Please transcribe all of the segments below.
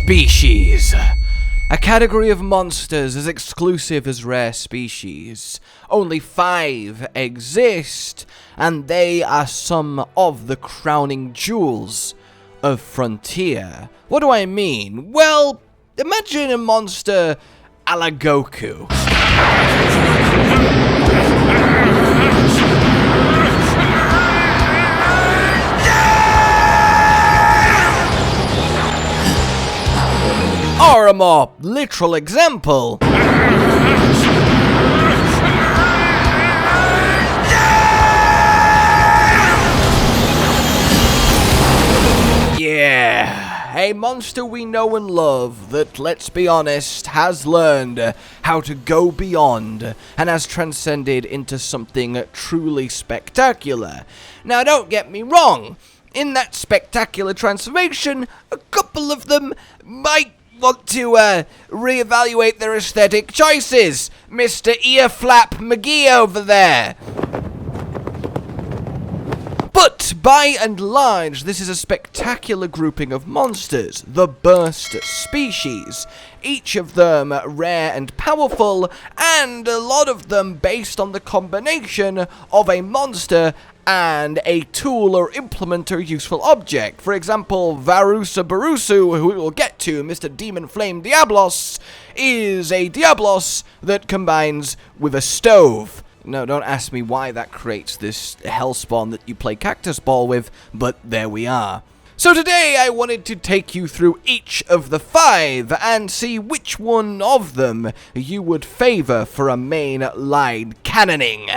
Species. A category of monsters as exclusive as rare species. Only 5 exist, and they are some of the crowning jewels of Frontier. What do I mean? Well, imagine a monster a la Goku. Or a more literal example. Yeah, a monster we know and love that, let's be honest, has learned how to go beyond and has transcended into something truly spectacular. Now, don't get me wrong. In that spectacular transformation, a couple of them might want to reevaluate their aesthetic choices. Mr. Earflap McGee over there. But by and large, this is a spectacular grouping of monsters, the Burst species. Each of them rare and powerful, and a lot of them based on the combination of a monster and a tool or implement or useful object. For example, Varusaburosu, who we will get to, Mr. Demon Flame Diablos, is a Diablos that combines with a stove. No, don't ask me why that creates this hellspawn that you play Cactus Ball with, but there we are. So today I wanted to take you through each of the 5 and see which one of them you would favor for a main line cannoning.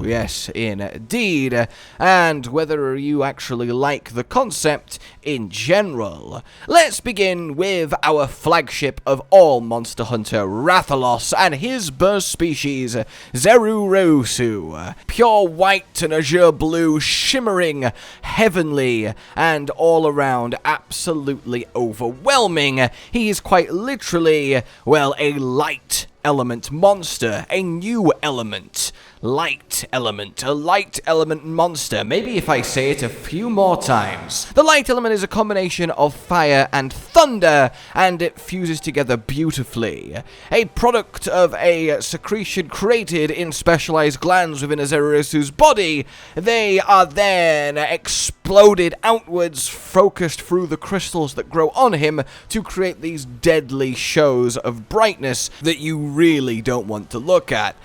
Yes, indeed, and whether you actually like the concept in general. Let's begin with our flagship of all Monster Hunter, Rathalos, and his burst species, Zerureusu. Pure white and azure blue, shimmering, heavenly, and all around absolutely overwhelming. He is quite literally, well, a light element monster, a new element. Light element, a light element monster. Maybe if I say it a few more times. The light element is a combination of fire and thunder, and it fuses together beautifully. A product of a secretion created in specialized glands within a Zerureusu's body. They are then exploded outwards, focused through the crystals that grow on him to create these deadly shows of brightness that you really don't want to look at.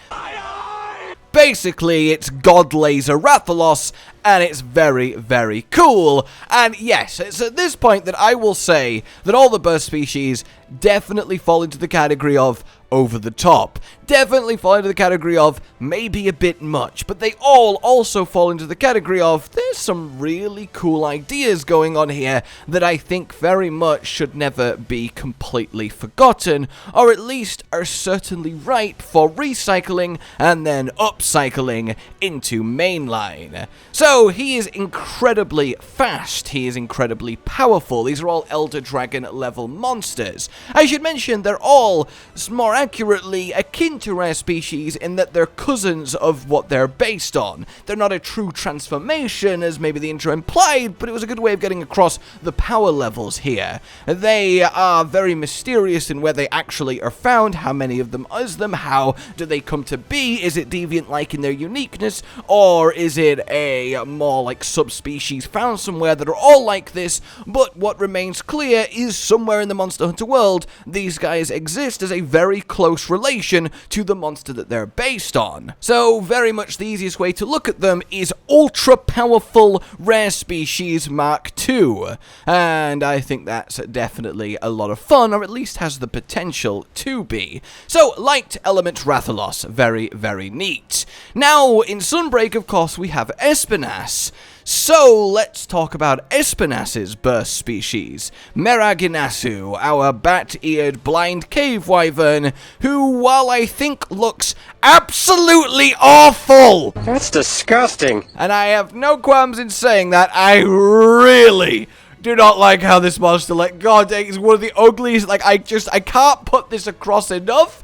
Basically, it's God Laser Rathalos, and it's very, very cool. And yes, it's at this point that I will say that all the burst species definitely fall into the category of over the top. Definitely fall into the category of maybe a bit much, but they all also fall into the category of there's some really cool ideas going on here that I think very much should never be completely forgotten, or at least are certainly ripe for recycling and then upcycling into mainline. So he is incredibly fast, he is incredibly powerful. These are all Elder Dragon level monsters. I should mention they're all more accurately akin to rare species in that they're cousins of what they're based on. They're not a true transformation, as maybe the intro implied, but it was a good way of getting across the power levels here. They are very mysterious in where they actually are found, how many of them is them, how do they come to be, is it deviant-like in their uniqueness, or is it a more like subspecies found somewhere that are all like this, but what remains clear is somewhere in the Monster Hunter world, these guys exist as a very close relation to the monster that they're based on. So very much the easiest way to look at them is ultra powerful rare species Mark II, and I think that's definitely a lot of fun, or at least has the potential to be. So light element Rathalos, very, very neat. Now in Sunbreak, of course, we have Espinas. So let's talk about Espinas's burst species, Meraginasu, our bat-eared blind cave wyvern, who, while I think looks absolutely awful, That's disgusting. and I have no qualms in saying that, I really do not like how this monster, like, god dang, it's one of the ugliest, like, I can't put this across enough.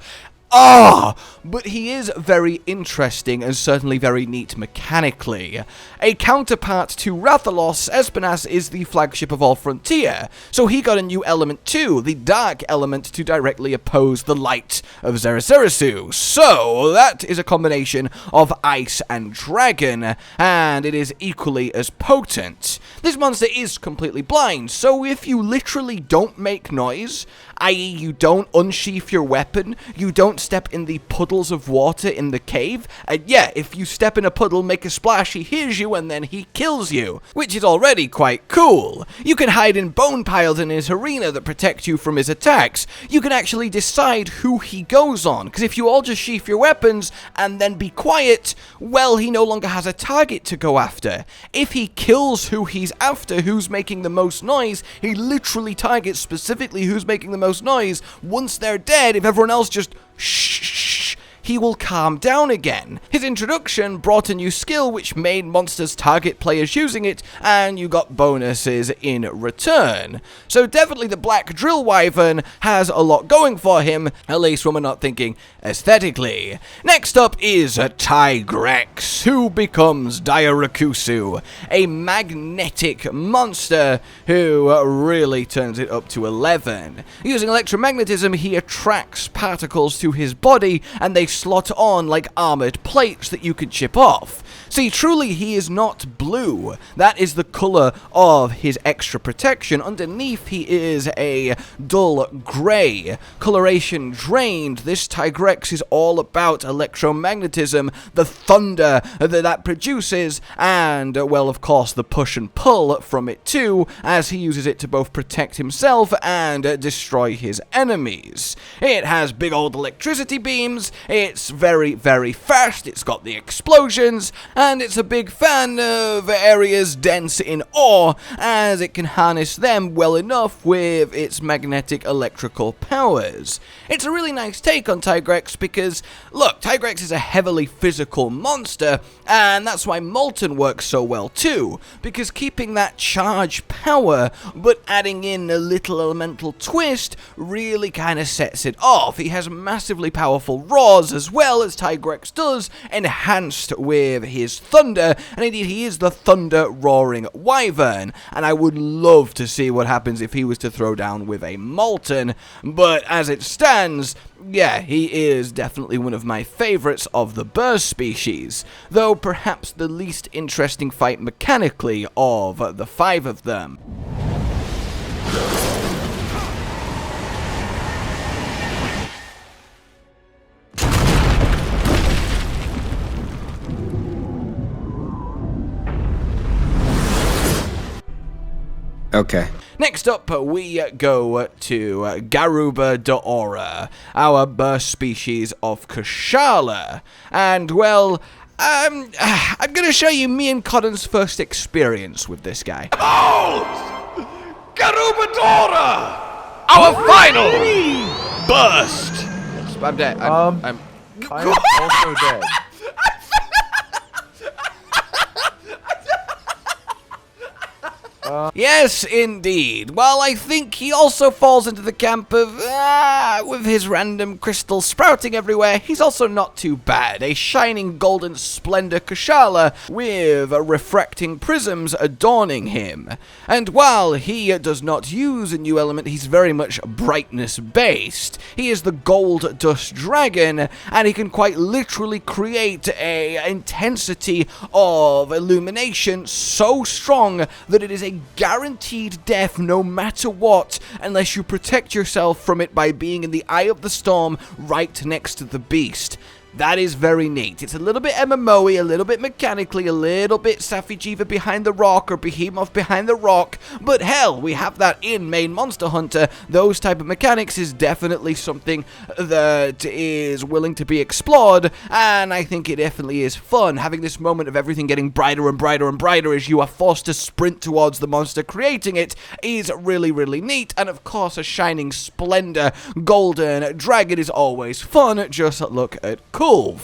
Oh, but he is very interesting and certainly very neat mechanically. A counterpart to Rathalos, Espinas is the flagship of all Frontier, so he got a new element too, the dark element, to directly oppose the light of Zerureusu. So that is a combination of ice and dragon, and it is equally as potent. This monster is completely blind, so if you literally don't make noise, i.e. you don't unsheath your weapon, you don't step in the puddles of water in the cave, and yeah, if you step in a puddle, make a splash, he hears you and then he kills you, which is already quite cool. You can hide in bone piles in his arena that protect you from his attacks. You can actually decide who he goes on, because if you all just sheath your weapons and then be quiet, well, he no longer has a target to go after. If he kills who he's after, who's making the most noise, he literally targets specifically who's making the most noise. Once they're dead, if everyone else just shh, he will calm down again. His introduction brought a new skill which made monsters target players using it, and you got bonuses in return. So definitely the Black Drill Wyvern has a lot going for him, at least when we're not thinking aesthetically. Next up is Tigrex, who becomes Diorekkusu, a magnetic monster who really turns it up to 11. Using electromagnetism, he attracts particles to his body, and they slot on like armored plates that you can chip off. See, truly he is not blue. That is the color of his extra protection. Underneath he is a dull gray. Coloration drained. This Tigrex is all about electromagnetism, the thunder that produces, and, well, of course, the push and pull from it too, as he uses it to both protect himself and destroy his enemies. It has big old electricity beams, it's very, very fast, it's got the explosions, and it's a big fan of areas dense in ore, as it can harness them well enough with its magnetic electrical powers. It's a really nice take on Tigrex because, look, Tigrex is a heavily physical monster, and that's why Molten works so well too, because keeping that charge power, but adding in a little elemental twist, really kind of sets it off. He has massively powerful roars as well as Tigrex does, enhanced with his thunder, and indeed he is the thunder roaring wyvern, and I would love to see what happens if he was to throw down with a Molten, but as it stands, yeah, he is definitely one of my favorites of the burst species, though perhaps the least interesting fight mechanically of the 5 of them. Okay. Next up, we go to Garuba Daora, our burst species of Kushala. And, well, I'm going to show you me and Cotton's first experience with this guy. Oh! Garuba Daora! Our final burst! I'm dead. I'm also dead. Yes, indeed. Well, I think he also falls into the camp of, with his random crystals sprouting everywhere, he's also not too bad. A shining golden splendor Kushala with refracting prisms adorning him. And while he does not use a new element, he's very much brightness-based. He is the gold dust dragon, and he can quite literally create a intensity of illumination so strong that it is a guaranteed death no matter what, unless you protect yourself from it by being in the eye of the storm right next to the beast. That is very neat. It's a little bit MMO-y, a little bit mechanically, a little bit Safijiva behind the rock or Behemoth behind the rock, but hell, we have that in main Monster Hunter. Those type of mechanics is definitely something that is willing to be explored, and I think it definitely is fun, having this moment of everything getting brighter and brighter and brighter as you are forced to sprint towards the monster creating it is really, really neat, and of course a shining splendor golden dragon is always fun. Just look at cool. cool.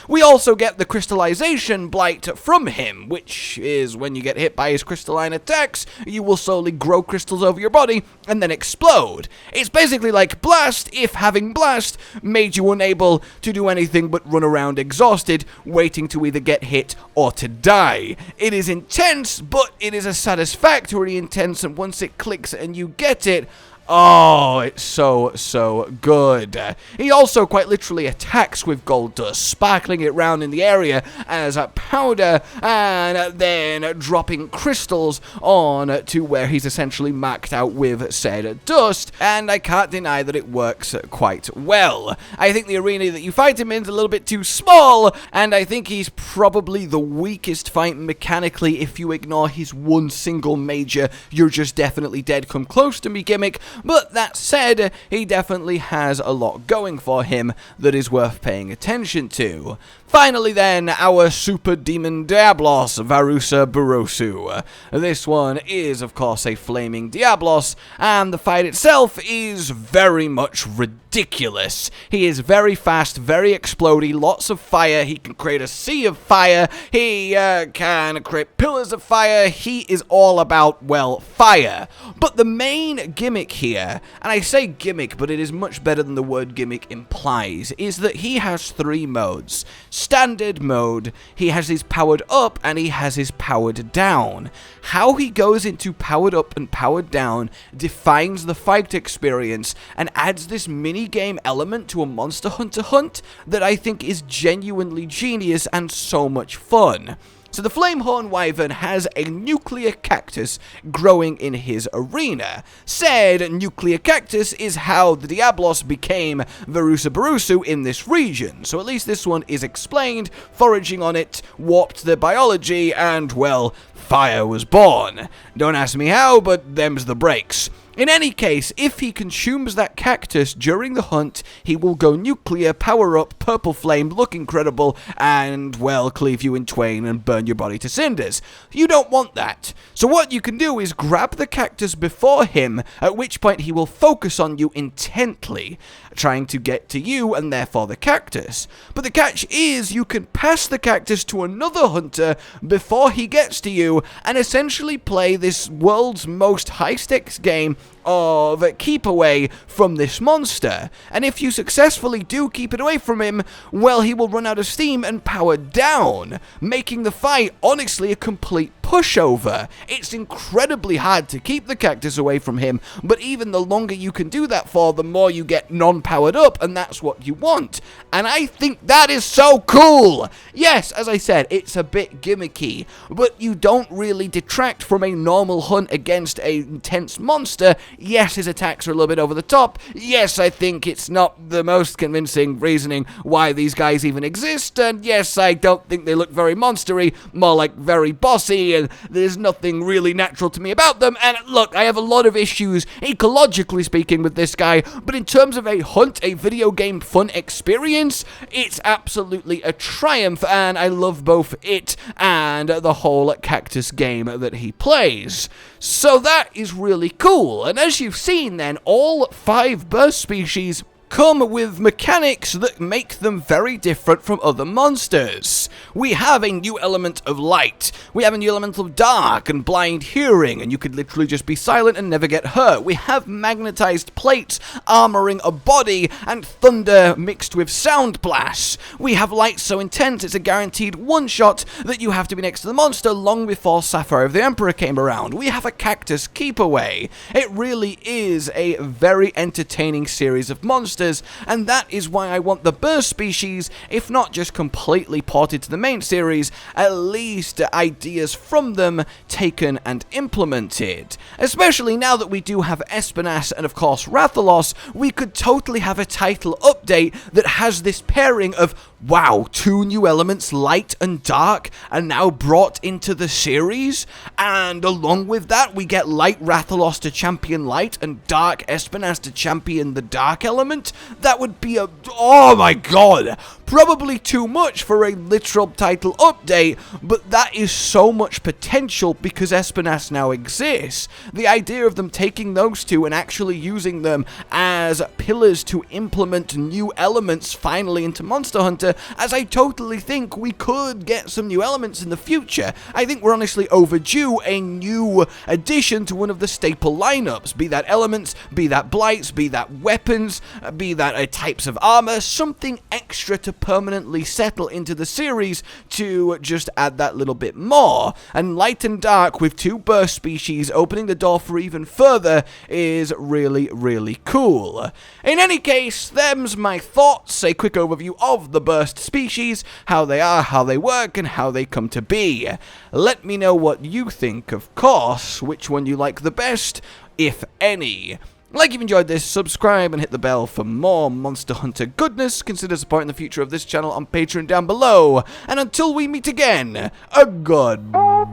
We also get the crystallization blight from him, which is when you get hit by his crystalline attacks, you will slowly grow crystals over your body and then explode. It's basically like Blast if having Blast made you unable to do anything but run around exhausted, waiting to either get hit or to die. It is intense, but it is a satisfactory intense, and once it clicks and you get it, oh, it's so good. He also quite literally attacks with gold dust, sparkling it around in the area as a powder, and then dropping crystals on to where he's essentially marked out with said dust, and I can't deny that it works quite well. I think the arena that you fight him in is a little bit too small, and I think he's probably the weakest fight mechanically. If you ignore his one single major, you're just definitely dead come close to me gimmick. But that said, he definitely has a lot going for him that is worth paying attention to. Finally then, our super demon Diablos, Varusaburosu. This one is, of course, a flaming Diablos, and the fight itself is very much ridiculous. He is very fast, very explodey, lots of fire. He can create a sea of fire. He can create pillars of fire. He is all about, well, fire. But the main gimmick here, and I say gimmick, but it is much better than the word gimmick implies, is that he has 3 modes. Standard mode, he has his powered up, and he has his powered down. How he goes into powered up and powered down defines the fight experience and adds this mini-game element to a Monster Hunter hunt that I think is genuinely genius and so much fun. So the Flamehorn Wyvern has a nuclear cactus growing in his arena. Said nuclear cactus is how the Diablos became Varusaburosu in this region, so at least this one is explained. Foraging on it warped the biology, and, well, fire was born. Don't ask me how, but them's the breaks. In any case, if he consumes that cactus during the hunt, he will go nuclear, power up, purple flame, look incredible, and, well, cleave you in twain and burn your body to cinders. You don't want that. So what you can do is grab the cactus before him, at which point he will focus on you intently, trying to get to you and therefore the cactus. But the catch is you can pass the cactus to another hunter before he gets to you and essentially play this world's most high-stakes game of keep away from this monster. And if you successfully do keep it away from him, well, he will run out of steam and power down, making the fight honestly a complete pushover. It's incredibly hard to keep the cactus away from him, but even the longer you can do that for, the more you get non-powered up, and that's what you want. And I think that is so cool! Yes, as I said, it's a bit gimmicky, but you don't really detract from a normal hunt against an intense monster. Yes, his attacks are a little bit over the top. Yes, I think it's not the most convincing reasoning why these guys even exist, and yes, I don't think they look very monstery, more like very bossy, and there's nothing really natural to me about them. And look, I have a lot of issues, ecologically speaking, with this guy, but in terms of a hunt, a video game fun experience, it's absolutely a triumph, and I love both it and the whole cactus game that he plays. So that is really cool, and as you've seen then, all 5 burst species come with mechanics that make them very different from other monsters. We have a new element of light, we have a new element of dark and blind hearing, and you could literally just be silent and never get hurt. We have magnetized plates armoring a body and thunder mixed with sound blasts. We have light so intense it's a guaranteed one-shot that you have to be next to the monster long before Sapphire of the Emperor came around. We have a cactus keep away. It really is a very entertaining series of monsters, and that is why I want the burst species, if not just completely ported to the main series, at least ideas from them taken and implemented. Especially now that we do have Espinas and of course Rathalos, we could totally have a title update that has this pairing of, wow, 2 new elements, light and dark, are now brought into the series, and along with that we get light Rathalos to champion light and dark Espinas to champion the dark element. That would be a, oh my god, probably too much for a literal title update, but that is so much potential because Espinas now exists. The idea of them taking those 2 and actually using them as pillars to implement new elements finally into Monster Hunter as I totally think we could get some new elements in the future. I think we're honestly overdue a new addition to one of the staple lineups, be that elements, be that blights, be that weapons, be that types of armor, something extra to permanently settle into the series to just add that little bit more. And light and dark with 2 burst species opening the door for even further is really, really cool. In any case, them's my thoughts, a quick overview of the burst species, how they are, how they work, and how they come to be. Let me know what you think, of course, which one you like the best, if any. Like if you enjoyed this, subscribe and hit the bell for more Monster Hunter goodness. Consider supporting the future of this channel on Patreon down below. And until we meet again, a goodbye.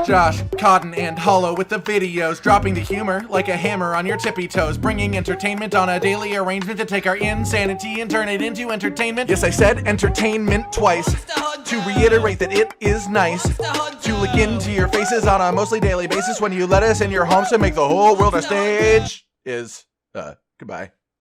Josh, Cotton, and Hollow with the videos, dropping the humor like a hammer on your tippy toes, bringing entertainment on a daily arrangement to take our insanity and turn it into entertainment. Yes, I said entertainment twice, to reiterate that it is nice to look into your faces on a mostly daily basis when you let us in your homes to make the whole world a stage. Goodbye.